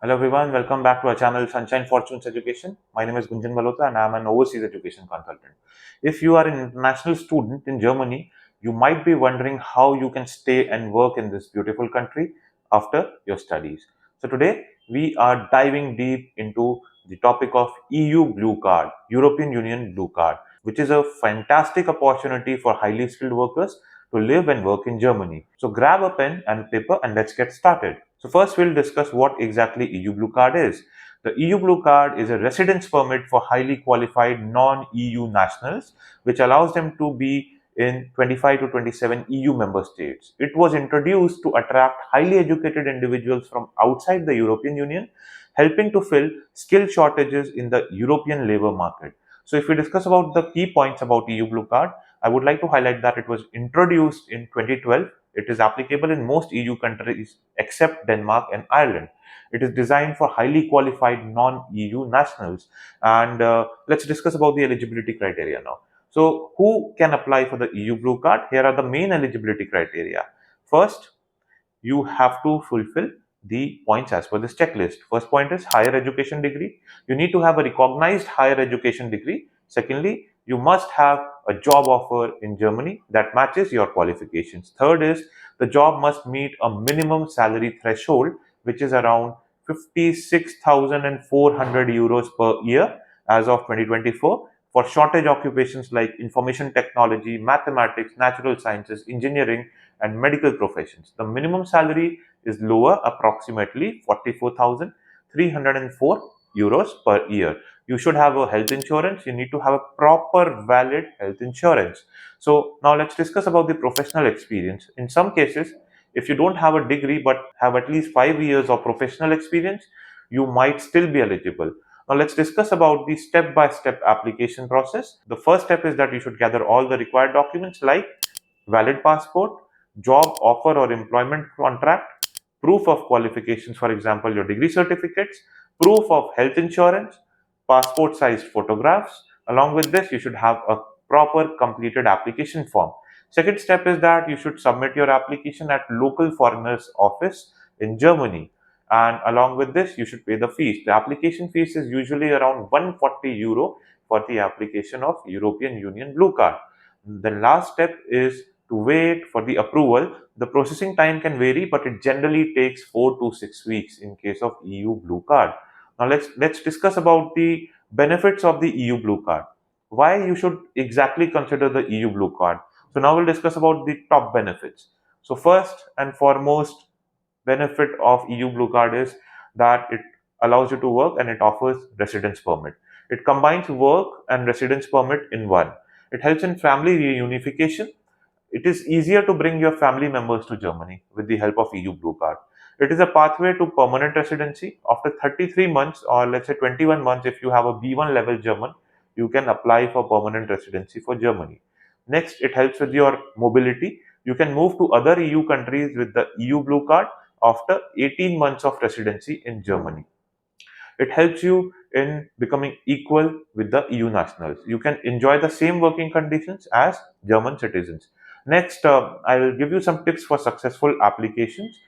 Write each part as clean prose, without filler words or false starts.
Hello everyone, welcome back to our channel Sunshine Fortunes Education. My name is Gunjan Malhotra and I am an overseas education consultant. If you are an international student in Germany, you might be wondering how you can stay and work in this beautiful country after your studies. So today we are diving deep into the topic of EU Blue Card, European Union Blue Card, which is a fantastic opportunity for highly skilled workers to live and work in Germany. So grab a pen and paper and let's get started. So first we'll discuss what exactly EU Blue Card is. The EU Blue Card is a residence permit for highly qualified non-EU nationals, which allows them to be in 25 to 27 EU member states. It was introduced to attract highly educated individuals from outside the European Union, helping to fill skill shortages in the European labor market. So if we discuss about the key points about EU Blue Card, I would like to highlight that it was introduced in 2012. It is applicable in most EU countries except Denmark and Ireland. It is designed for highly qualified non-EU nationals. And let's discuss about the eligibility criteria now. So who can apply for the EU Blue Card? Here are the main eligibility criteria. First, you have to fulfill the points as per this checklist. First point is higher education degree. You need to have a recognized higher education degree. Secondly, you must have a job offer in Germany that matches your qualifications. Third is the job must meet a minimum salary threshold, which is around 56,400 euros per year as of 2024 for shortage occupations like information technology, mathematics, natural sciences, engineering, and medical professions. The minimum salary is lower, approximately 44,304 euros per year. You should have a health insurance. You need to have a proper valid health insurance. So now let's discuss about the professional experience. In some cases, if you don't have a degree but have at least 5 years of professional experience, you might still be eligible. Now let's discuss about the step-by-step application process. The first step is that you should gather all the required documents like valid passport, job offer or employment contract, proof of qualifications, for example, your degree certificates, proof of health insurance, passport sized photographs. Along with this, you should have a proper completed application form. Second step is that you should submit your application at local foreigners office in Germany. And along with this, you should pay the fees. The application fees is usually around 140 euro for the application of European Union Blue Card. The last step is to wait for the approval. The processing time can vary, but it generally takes 4 to 6 weeks in case of EU Blue Card. Now let's discuss about the benefits of the EU Blue Card. Why you should exactly consider the EU Blue Card. So now we'll discuss about the top benefits. So first and foremost benefit of EU Blue Card is that it allows you to work and it offers residence permit. It combines work and residence permit in one. It helps in family reunification. It is easier to bring your family members to Germany with the help of EU Blue Card. It is a pathway to permanent residency. After 33 months or let's say 21 months, if you have a B1 level German, you can apply for permanent residency for Germany. Next, it helps with your mobility. You can move to other EU countries with the EU Blue Card after 18 months of residency in Germany. It helps you in becoming equal with the EU nationals. You can enjoy the same working conditions as German citizens. Next, I will give you some tips for successful applications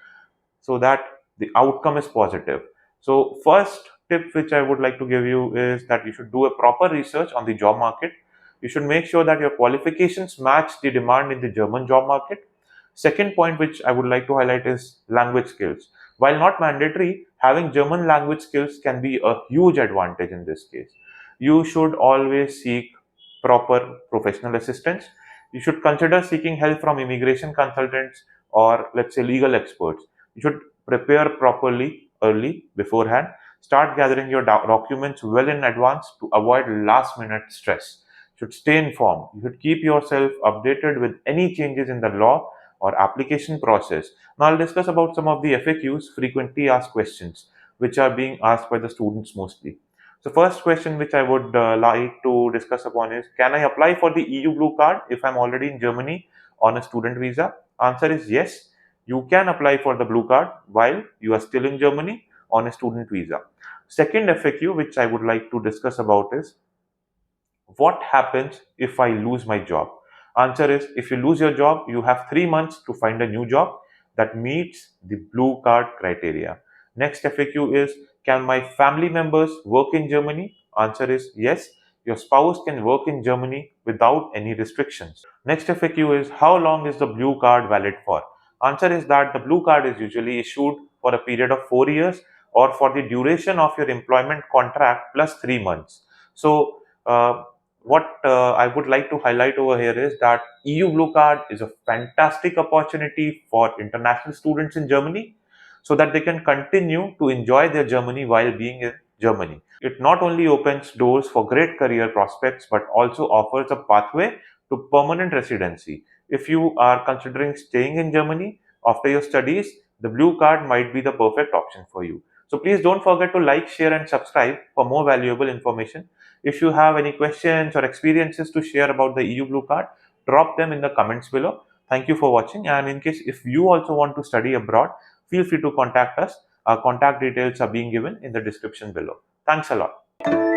so that the outcome is positive. So, first tip which I would like to give you is that you should do a proper research on the job market. You should make sure that your qualifications match the demand in the German job market. Second point which I would like to highlight is language skills. While not mandatory, having German language skills can be a huge advantage in this case. You should always seek proper professional assistance. You should consider seeking help from immigration consultants or let's say legal experts. You should prepare properly early beforehand. Start gathering your documents well in advance to avoid last minute stress. You should stay informed. You should keep yourself updated with any changes in the law or application process. Now I'll discuss about some of the FAQs, frequently asked questions, which are being asked by the students mostly. So first question which I would like to discuss upon is, can I apply for the EU Blue Card if I'm already in Germany on a student visa? Answer is yes. You can apply for the Blue Card while you are still in Germany on a student visa. Second FAQ which I would like to discuss about is, what happens if I lose my job? Answer is, if you lose your job, you have 3 months to find a new job that meets the Blue Card criteria. Next FAQ is, can my family members work in Germany? Answer is yes. Your spouse can work in Germany without any restrictions. Next FAQ is, how long is the blue card valid for? Answer is that the blue card is usually issued for a period of 4 years or for the duration of your employment contract plus 3 months. So, what I would like to highlight over here is that EU Blue Card is a fantastic opportunity for international students in Germany so that they can continue to enjoy their Germany while being in Germany. It not only opens doors for great career prospects but also offers a pathway to permanent residency. If you are considering staying in Germany after your studies, the blue card might be the perfect option for you. So please don't forget to like, share, and subscribe for more valuable information. If you have any questions or experiences to share about the EU Blue Card, drop them in the comments below. Thank you for watching. And in case if you also want to study abroad, feel free to contact us. Our contact details are being given in the description below. Thanks a lot.